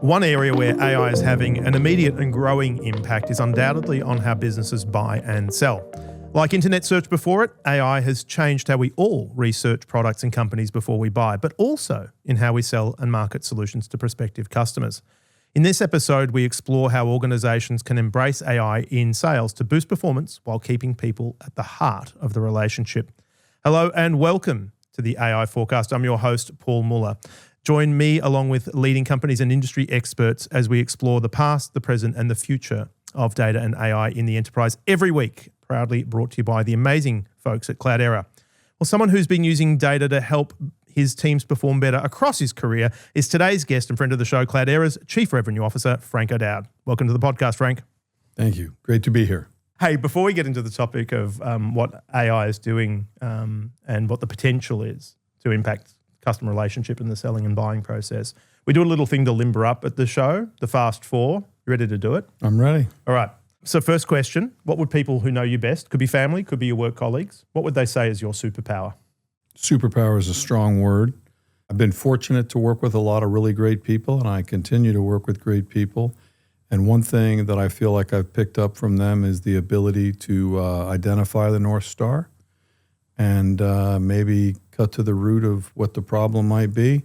One area where AI is having an immediate and growing impact is undoubtedly on how businesses buy and sell. Like internet search before it, AI has changed how we all research products and companies before we buy, but also in how we sell and market solutions to prospective customers. In this episode, we explore how organizations can embrace AI in sales to boost performance while keeping people at the heart of the relationship. Hello and welcome to the AI Forecast. I'm your host, Paul Muller. Join me along with leading companies and industry experts as we explore the past, the present, and the future of data and AI in the enterprise every week. Proudly brought to you by the amazing folks at Cloudera. Well, someone who's been using data to help his teams perform better across his career is today's guest and friend of the show, Cloudera's Chief Revenue Officer, Frank O'Dowd. Welcome to the podcast, Frank. Thank you. Great to be here. Hey, before we get into the topic of what AI is doing and what the potential is to impact customer relationship in the selling and buying process, we do a little thing to limber up at the show, the Fast Four. You ready to do it? I'm ready. All right. So first question, what would people who know you best, could be family, could be your work colleagues, what would they say is your superpower? Superpower is a strong word. I've been fortunate to work with a lot of really great people, and I continue to work with great people. And one thing that I feel like I've picked up from them is the ability to identify the North Star and maybe cut to the root of what the problem might be.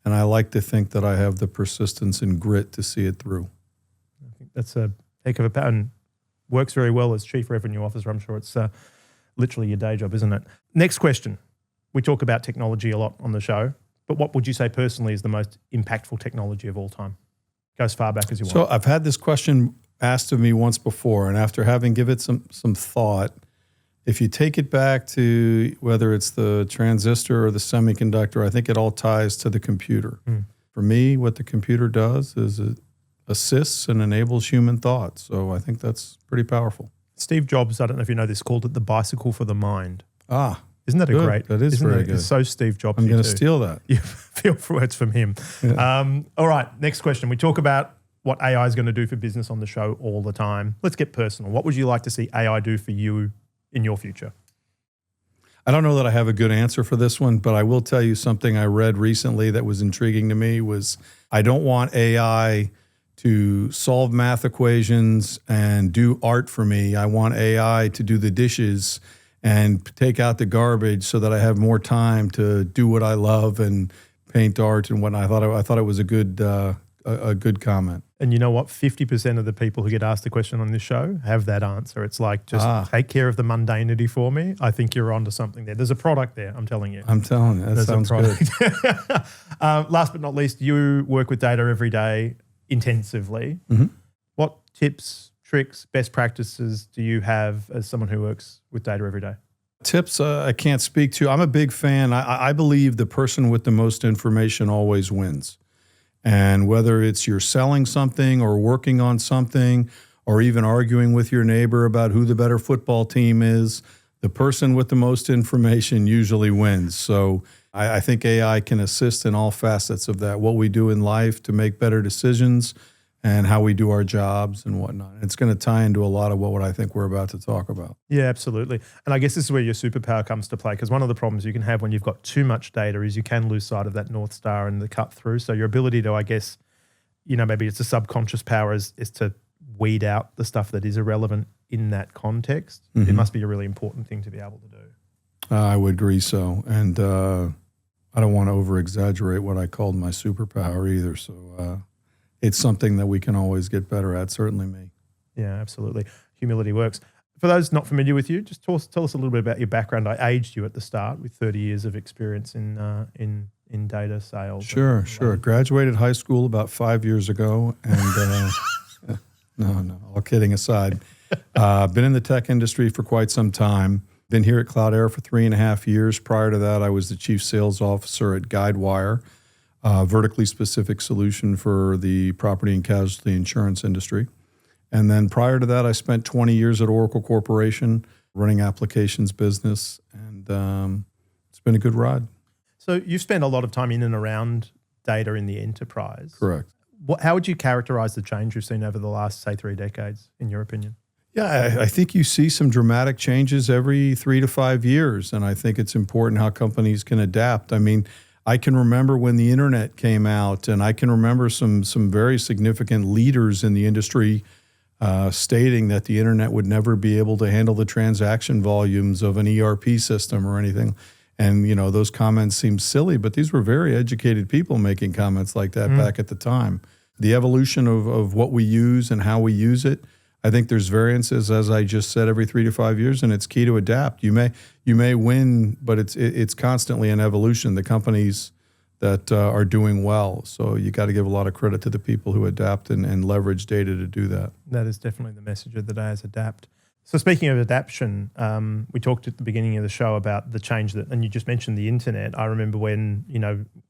And I like to think that I have the persistence and grit to see it through. I think that's a heck of a pattern. Works very well as Chief Revenue Officer. I'm sure it's literally your day job, isn't it? Next question. We talk about technology a lot on the show, but what would you say personally is the most impactful technology of all time? Go as far back as you want. So I've had this question asked of me once before, and after having given it some thought, if you take it back to whether it's the transistor or the semiconductor, I think it all ties to the computer. For me, what the computer does is it assists and enables human thought. So I think that's pretty powerful. Steve Jobs, I don't know if you know this, called it the bicycle for the mind. Isn't that good. a great? That is very good. It's so Steve Jobs. I'm going to steal that. You feel for words from him. Yeah. All right, next question. We talk about what AI is going to do for business on the show all the time. Let's get personal. What would you like to see AI do for you in your future? I don't know that I have a good answer for this one, but I will tell you something I read recently that was intriguing to me was I don't want AI to solve math equations and do art for me. I want AI to do the dishes and take out the garbage so that I have more time to do what I love and paint art and whatnot. I thought it was a good comment. And you know what? 50% of the people who get asked the question on this show have that answer. It's like, just take care of the mundanity for me. I think you're onto something there. There's a product there, I'm telling you. I'm telling you, that sounds good. Last but not least, you work with data every day intensively. Mm-hmm. What tips, tricks, best practices do you have as someone who works with data every day? Tips I can't speak to. I'm a big fan. I believe the person with the most information always wins. And whether it's you're selling something or working on something or even arguing with your neighbor about who the better football team is, the person with the most information usually wins. So I think AI can assist in all facets of that, what we do in life to make better decisions and how we do our jobs and whatnot. It's going to tie into a lot of what I think we're about to talk about. Yeah, absolutely. And I guess this is where your superpower comes to play, because one of the problems you can have when you've got too much data is you can lose sight of that North Star and the cut through. So your ability to, I guess, maybe it's a subconscious power is to weed out the stuff that is irrelevant in that context. Mm-hmm. It must be a really important thing to be able to do. I would agree so. And I don't want to over-exaggerate what I called my superpower either. So it's something that we can always get better at, certainly me. Yeah, absolutely. Humility works. For those not familiar with you, just tell us a little bit about your background. I aged you at the start with 30 years of experience in data sales. Sure. Graduated high school about 5 years ago. And no, all kidding aside. Been in the tech industry for quite some time. Been here at Cloudera for 3.5 years. Prior to that, I was the chief sales officer at Guidewire, vertically specific solution for the property and casualty insurance industry. And then prior to that, I spent 20 years at Oracle Corporation running applications business, and it's been a good ride. So you've spent a lot of time in and around data in the enterprise. Correct. How would you characterize the change you've seen over the last, say, 3 decades, in your opinion? Yeah, I think you see some dramatic changes every 3 to 5 years, and I think it's important how companies can adapt. I mean, I can remember when the internet came out, and I can remember some very significant leaders in the industry stating that the internet would never be able to handle the transaction volumes of an ERP system or anything. And, those comments seem silly, but these were very educated people making comments like that back at the time. The evolution of what we use and how we use it, I think there's variances, as I just said, every 3 to 5 years, and it's key to adapt. You may win, but it's constantly an evolution. The companies that are doing well, so you got to give a lot of credit to the people who adapt and leverage data to do that. That is definitely the message of the day, is adapt. So speaking of adaptation, we talked at the beginning of the show about the change and you just mentioned the internet. I remember when,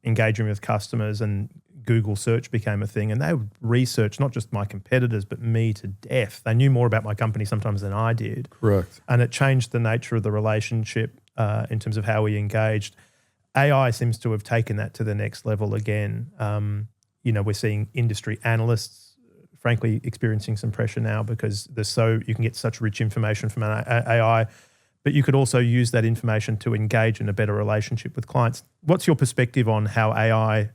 engaging with customers and Google search became a thing, and they would research not just my competitors, but me to death. They knew more about my company sometimes than I did. Correct. And it changed the nature of the relationship in terms of how we engaged. AI seems to have taken that to the next level again. We're seeing industry analysts frankly experiencing some pressure now because you can get such rich information from AI, but you could also use that information to engage in a better relationship with clients. What's your perspective on how AI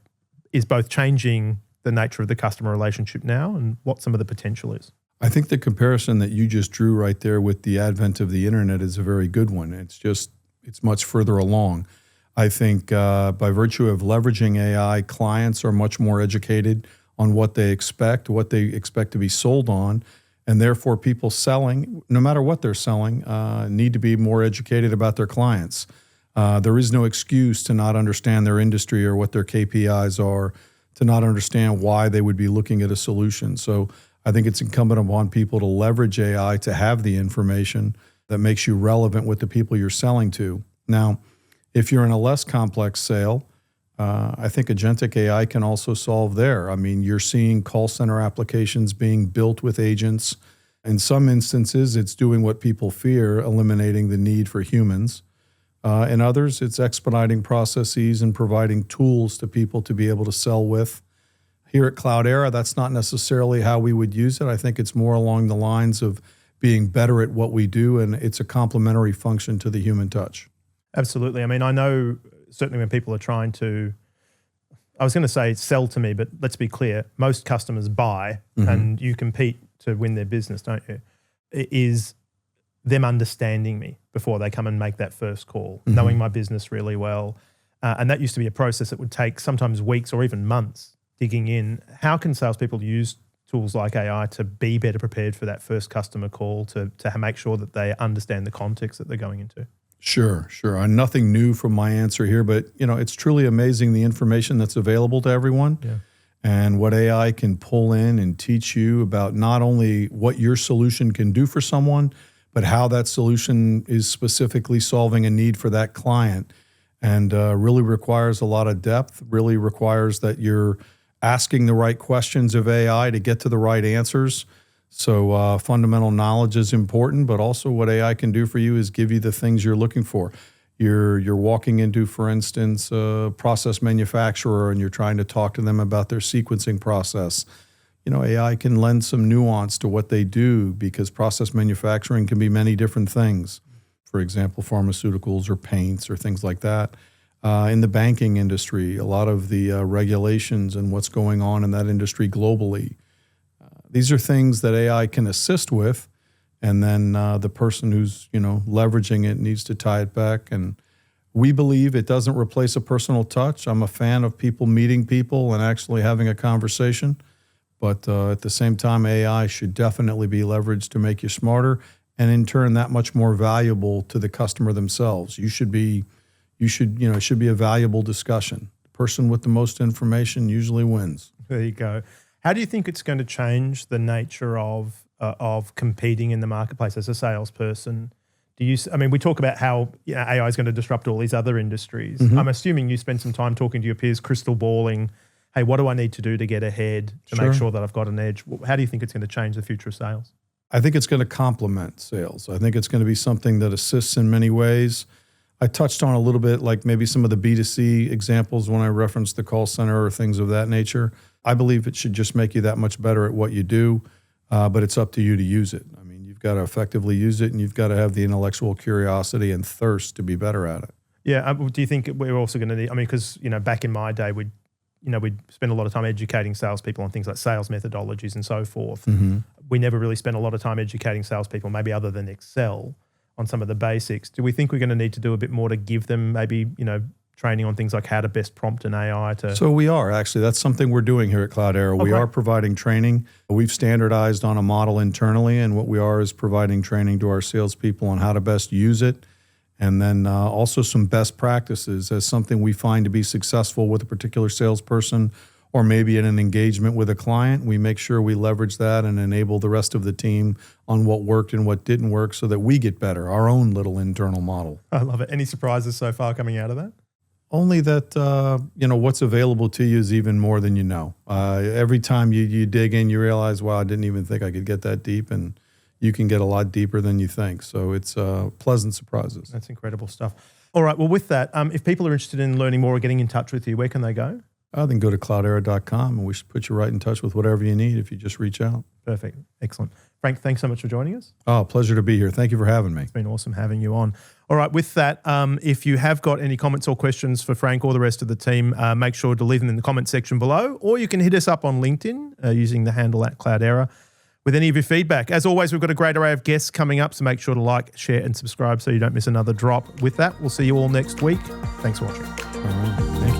is both changing the nature of the customer relationship now and what some of the potential is? I think the comparison that you just drew right there with the advent of the internet is a very good one. It's much further along. I think by virtue of leveraging AI, clients are much more educated on what they expect to be sold on, and therefore people selling, no matter what they're selling, need to be more educated about their clients. There is no excuse to not understand their industry or what their KPIs are, to not understand why they would be looking at a solution. So I think it's incumbent upon people to leverage AI to have the information that makes you relevant with the people you're selling to. Now, if you're in a less complex sale, I think agentic AI can also solve there. I mean, you're seeing call center applications being built with agents. In some instances, it's doing what people fear, eliminating the need for humans. In others, it's expediting processes and providing tools to people to be able to sell with. Here at Cloudera, that's not necessarily how we would use it. I think it's more along the lines of being better at what we do, and it's a complementary function to the human touch. Absolutely. I mean, I know certainly when people are trying to, I was going to say sell to me, but let's be clear, most customers buy and you compete to win their business, don't you? It is them understanding me before they come and make that first call, knowing my business really well. And that used to be a process that would take sometimes weeks or even months digging in. How can salespeople use tools like AI to be better prepared for that first customer call, to make sure that they understand the context that they're going into? Sure. Nothing new from my answer here, but it's truly amazing the information that's available to everyone, and what AI can pull in and teach you about not only what your solution can do for someone, but how that solution is specifically solving a need for that client, and really requires a lot of depth. Really requires that you're asking the right questions of AI to get to the right answers. So fundamental knowledge is important, but also what AI can do for you is give you the things you're looking for. You're walking into, for instance, a process manufacturer, and you're trying to talk to them about their sequencing process. AI can lend some nuance to what they do, because process manufacturing can be many different things. For example, pharmaceuticals or paints or things like that. In the banking industry, a lot of the regulations and what's going on in that industry globally. These are things that AI can assist with, and then the person who's leveraging it needs to tie it back. And we believe it doesn't replace a personal touch. I'm a fan of people meeting people and actually having a conversation, but at the same time, AI should definitely be leveraged to make you smarter, and in turn, that much more valuable to the customer themselves. It should be a valuable discussion. The person with the most information usually wins. There you go. How do you think it's going to change the nature of competing in the marketplace as a salesperson? We talk about how AI is going to disrupt all these other industries. I'm assuming you spend some time talking to your peers, crystal balling, hey, what do I need to do to get ahead to make sure that I've got an edge? How do you think it's going to change the future of sales? I think it's going to complement sales. I think it's going to be something that assists in many ways. I touched on a little bit, like maybe some of the B2C examples when I referenced the call center or things of that nature. I believe it should just make you that much better at what you do, but it's up to you to use it. I mean, you've got to effectively use it, and you've got to have the intellectual curiosity and thirst to be better at it. Yeah. Do you think we're also going to need, I mean, because, back in my day, we'd spend a lot of time educating salespeople on things like sales methodologies and so forth. Mm-hmm. We never really spent a lot of time educating salespeople, maybe other than Excel, on some of the basics. Do we think we're going to need to do a bit more to give them maybe, training on things like how to best prompt an AI to... So we are, actually. That's something we're doing here at Cloudera. We are providing training. We've standardized on a model internally, and what we are is providing training to our salespeople on how to best use it, and then also some best practices as something we find to be successful with a particular salesperson or maybe in an engagement with a client. We make sure we leverage that and enable the rest of the team on what worked and what didn't work so that we get better, our own little internal model. I love it. Any surprises so far coming out of that? Only that, what's available to you is even more than you know. Every time you dig in, you realize, wow, I didn't even think I could get that deep, and you can get a lot deeper than you think. So it's pleasant surprises. That's incredible stuff. All right, well, with that, if people are interested in learning more or getting in touch with you, where can they go? Then go to cloudera.com, and we should put you right in touch with whatever you need if you just reach out. Perfect. Excellent. Frank, thanks so much for joining us. Oh, pleasure to be here. Thank you for having me. It's been awesome having you on. All right, with that, if you have got any comments or questions for Frank or the rest of the team, make sure to leave them in the comment section below, or you can hit us up on LinkedIn using the handle @Cloudera with any of your feedback. As always, we've got a great array of guests coming up, so make sure to like, share, and subscribe so you don't miss another drop. With that, we'll see you all next week. Thanks for watching. All right.